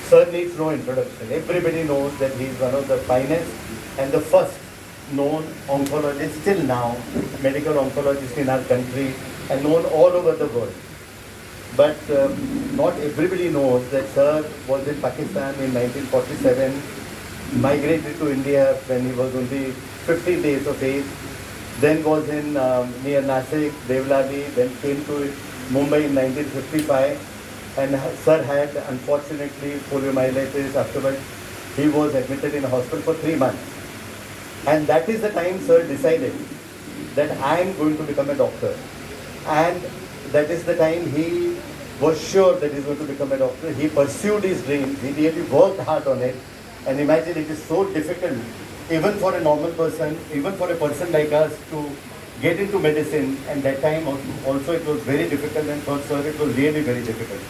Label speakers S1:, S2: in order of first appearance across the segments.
S1: Sir needs no introduction. Everybody knows that he is one of the finest and the first known oncologist till now, medical oncologist in our country and known all over the world. But not everybody knows that Sir was in Pakistan in 1947, migrated to India when he was only 15 days of age, then was in near Nasik, Devlali, then came to Mumbai in 1955. And Sir had unfortunately poliomyelitis. Afterwards, he was admitted in a hospital for 3 months. And that is the time Sir decided that I am going to become a doctor. And that is the time he was sure that he is going to become a doctor. He pursued his dreams. He really worked hard on it. And imagine, it is so difficult, even for a normal person, even for a person like us, to get into medicine. And that time also it was very difficult, and for Sir it was really very difficult.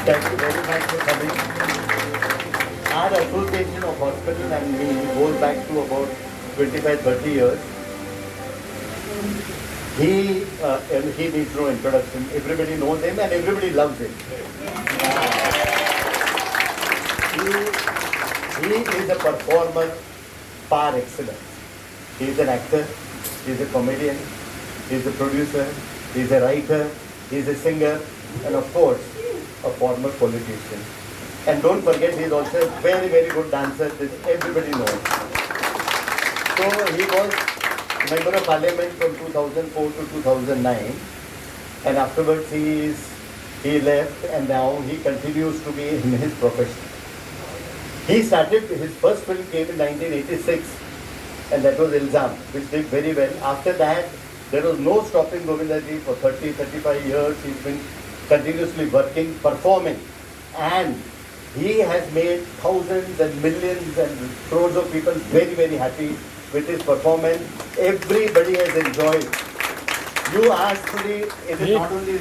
S1: Thank you very much for coming. Our association of hospital and me goes back to about 25-30 years. He needs no introduction. Everybody knows him and everybody loves him. He is a performer par excellence. He is an actor, he is a comedian, he is a producer, he is a writer, he is a singer, and of course, a former politician. And don't forget, he is also a very, very good dancer, this everybody knows. So he was Member of Parliament from 2004 to 2009, and afterwards he left, and now he continues to be in his profession. He started, his first film came in 1986, and that was Ilzam, which did very well. After that, there was no stopping Govindaji for 30-35 years. He's been continuously working, performing, and he has made thousands and millions and crores of people very, very happy with his performance. Everybody has enjoyed. You asked me, it is not only...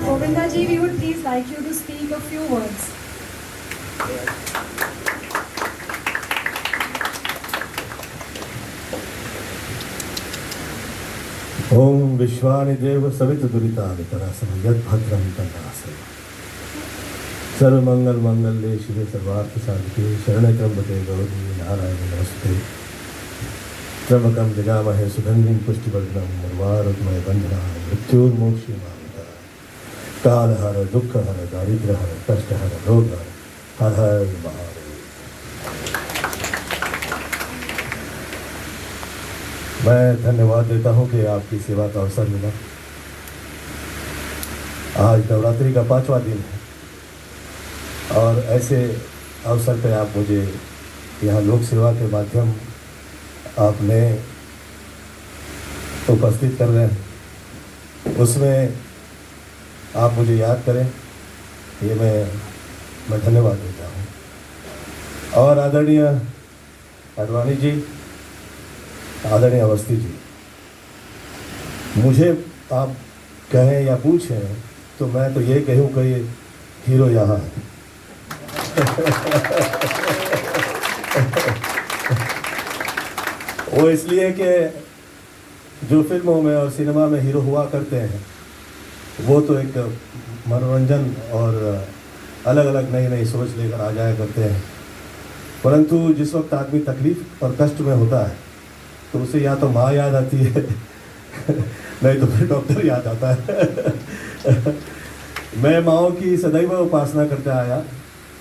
S2: Govindaji, we would please like you to speak a few words.
S3: ओम विश्वानि देव सवित दुरितानि तरासम यद भद्रम तन्नासम सर्वमंगल मंगल्ये शिवे सर्वार्थ साधिके शरण्ये त्र्यंबके गौरी नारायणी नमस्ते त्र्यंबकं जगामहे सुगंधिं पुष्टिवर्धनम् उर्वारुकमय बन्धनान् मृत्युर्मोक्षीयमामृतात् कालहर दुःखहर दारिद्र्यहर कष्टहर रोगहर हर हर महादेव। मैं धन्यवाद देता हूं कि आपकी सेवा का अवसर मिला। आज नवरात्रि का 5वां दिन है और ऐसे अवसर पर आप मुझे यहाँ लोक सेवा के माध्यम आपने उपस्थित कर रहे हैं, उसमें आप मुझे याद करें, ये मैं धन्यवाद देता हूँ। और आदरणीय अडवाणी जी, आदरणीय अवस्थी जी, मुझे आप कहें या पूछें तो मैं तो ये कहूँ कि हीरो यहाँ है। वो इसलिए कि जो फिल्मों में और सिनेमा में हीरो हुआ करते हैं वो तो एक मनोरंजन और अलग अलग नई नई सोच लेकर आ जाया करते हैं, परंतु जिस वक्त आदमी तकलीफ और कष्ट में होता है तो उसे या तो माँ याद आती है नहीं तो फिर डॉक्टर याद आता है। मैं माँओं की सदैव उपासना करते आया,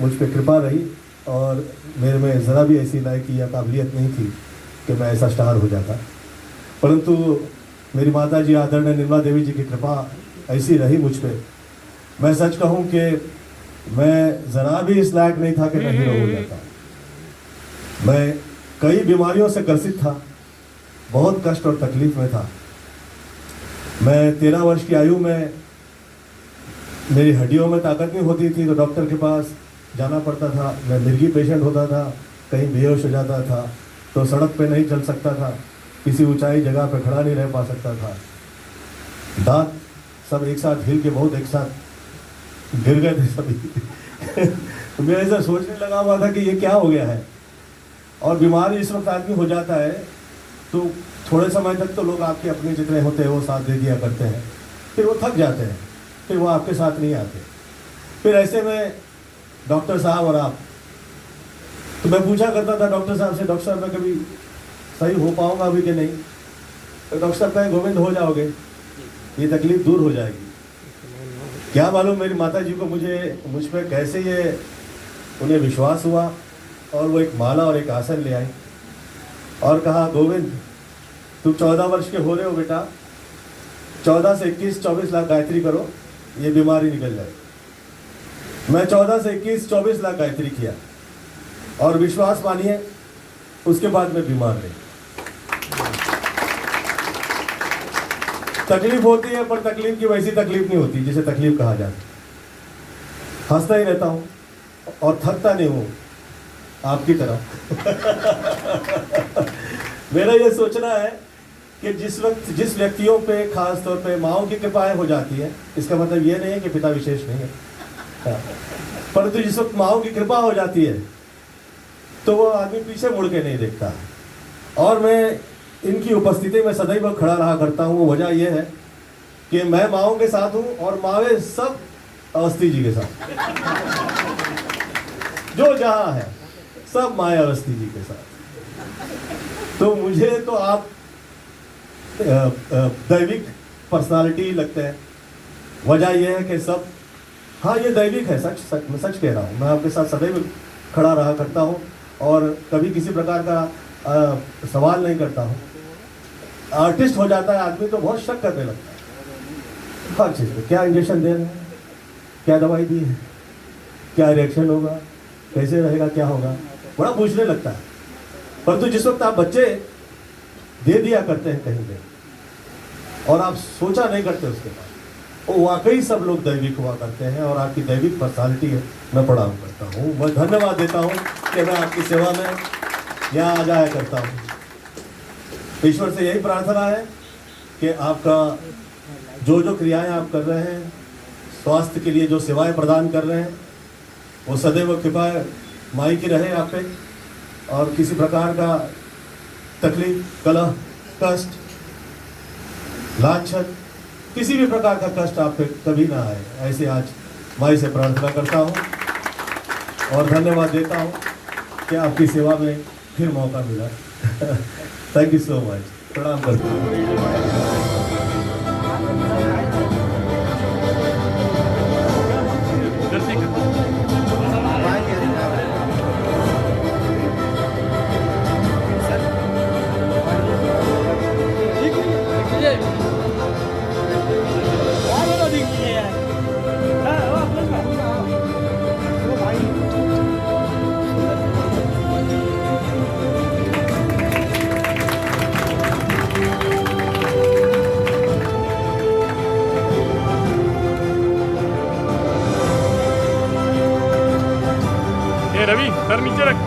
S3: मुझ पर कृपा रही और मेरे में ज़रा भी ऐसी लायकी या काबिलियत नहीं थी कि मैं ऐसा स्टार हो जाता, परंतु मेरी माता जी आदरणीय निर्मला देवी जी की कृपा ऐसी रही मुझ पर। मैं सच कहूँ कि मैं ज़रा भी इस लायक नहीं था कि मैं हीरो हो जाता। मैं कई बीमारियों से ग्रसित था, बहुत कष्ट और तकलीफ में था। मैं 13 वर्ष की आयु में मेरी हड्डियों में ताकत नहीं होती थी तो डॉक्टर के पास जाना पड़ता था। मैं मिर्गी पेशेंट होता था, कहीं बेहोश हो जाता था तो सड़क पे नहीं चल सकता था, किसी ऊंचाई जगह पे खड़ा नहीं रह पा सकता था। दांत सब एक साथ हिल के बहुत एक साथ गिर गए थे सभी। तो मैं ऐसा सोचने लगा हुआ था कि ये क्या हो गया है। और बीमार इस वक्त आदमी हो जाता है तो थोड़े समय तक तो लोग आपके अपने जितने होते हैं वो साथ दे दिया करते हैं, फिर वो थक जाते हैं, फिर वो आपके साथ नहीं आते। फिर ऐसे में डॉक्टर साहब और आप, तो मैं पूछा करता था डॉक्टर साहब से, डॉक्टर साहब मैं कभी सही हो पाऊंगा अभी कि नहीं? तो डॉक्टर साहब कहें गोविंद हो जाओगे, ये तकलीफ दूर हो जाएगी। क्या मालूम मेरी माता जी को मुझ पर कैसे ये उन्हें विश्वास हुआ और वो एक माला और एक आसन ले आई और कहा गोविंद तुम 14 वर्ष के हो रहे हो बेटा, 14 से 21-24 लाख गायत्री करो, ये बीमारी निकल जाएगी। मैं 14 से 21-24 लाख गायत्री किया और विश्वास मानिए उसके बाद मैं बीमार नहीं। तकलीफ होती है पर तकलीफ की वैसी तकलीफ नहीं होती जिसे तकलीफ कहा जाता। हंसता ही रहता हूँ और थकता नहीं हूँ आपकी तरह। मेरा ये सोचना है कि जिस वक्त जिस व्यक्तियों पे खास तौर पे माँओं की कृपाएं हो जाती है, इसका मतलब ये नहीं है कि पिता विशेष नहीं है, परंतु जिस वक्त माँओं की कृपा हो जाती है तो वो आदमी पीछे मुड़ के नहीं देखता है। और मैं इनकी उपस्थिति में सदैव खड़ा रहा करता हूँ। वजह यह है कि मैं माँओं के साथ हूँ और मावे सब अवस्थी जी के साथ, जो जहाँ है सब माए अवस्थी जी के साथ। तो मुझे तो आप दैविक पर्सनालिटी लगते हैं। वजह यह है कि सब, हाँ ये दैविक है, सच मैं सच कह रहा हूँ। मैं आपके साथ सदैव खड़ा रहा करता हूँ और कभी किसी प्रकार का सवाल नहीं करता हूँ। आर्टिस्ट हो जाता है आदमी तो बहुत शक करने लगता है हर चीज़ में, क्या इंजेक्शन दे रहे हैं, क्या दवाई दी है, क्या रिएक्शन होगा, कैसे रहेगा, क्या होगा, बड़ा पूछने लगता है। परंतु जिस वक्त आप बच्चे दे दिया करते हैं कहीं पे और आप सोचा नहीं करते उसके बाद, वो वाकई सब लोग दैविक हुआ करते हैं और आपकी दैविक पर्सनालिटी है। मैं प्रणाम करता हूँ, मैं धन्यवाद देता हूँ कि मैं आपकी सेवा में यहाँ आ जाया करता हूँ। ईश्वर से यही प्रार्थना है कि आपका जो क्रियाएं आप कर रहे हैं, स्वास्थ्य के लिए जो सेवाएं प्रदान कर रहे हैं, वो सदैव कृपा माई की रहे आप पे और किसी प्रकार का तकलीफ, कलह, कष्ट, लांछन, किसी भी प्रकार का कष्ट आप पे कभी ना आए, ऐसे आज माई से प्रार्थना करता हूँ और धन्यवाद देता हूँ कि आपकी सेवा में फिर मौका मिला। Thank you so much. प्रणाम करता हूँ।
S4: रवि सर नीचे रख।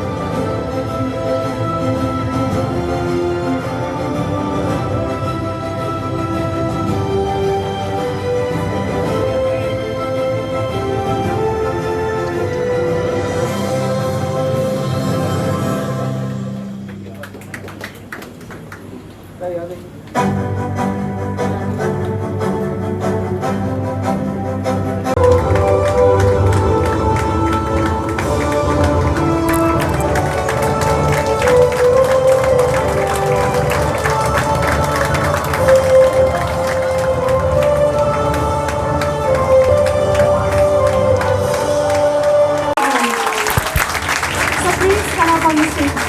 S2: So please come up on the stage.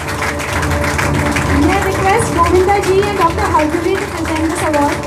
S2: May I request Govinda ji and Dr. Harguri to present this award.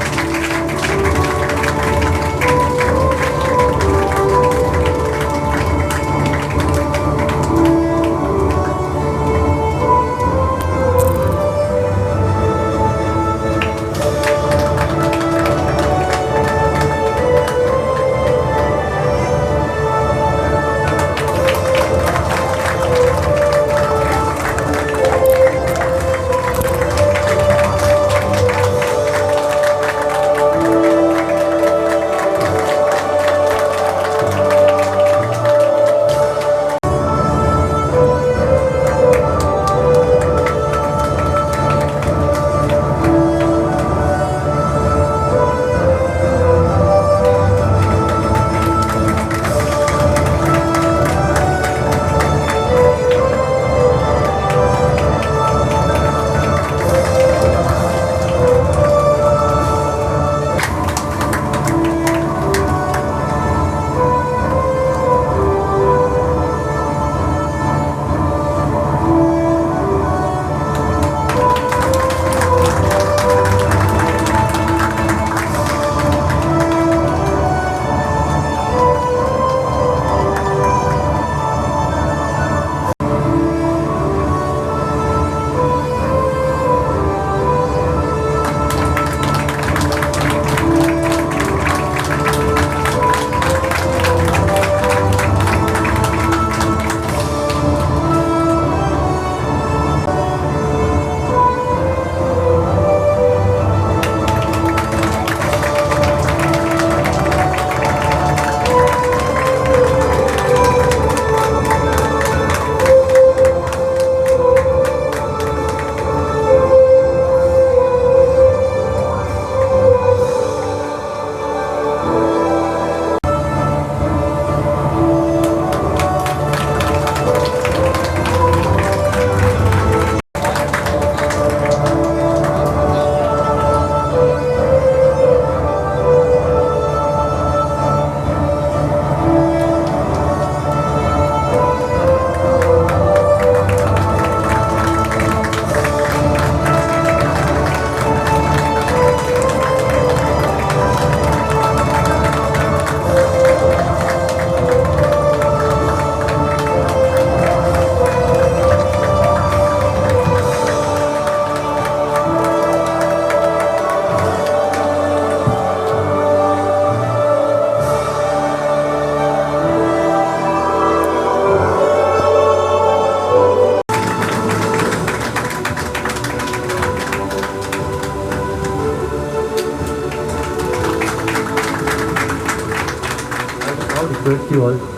S5: request you all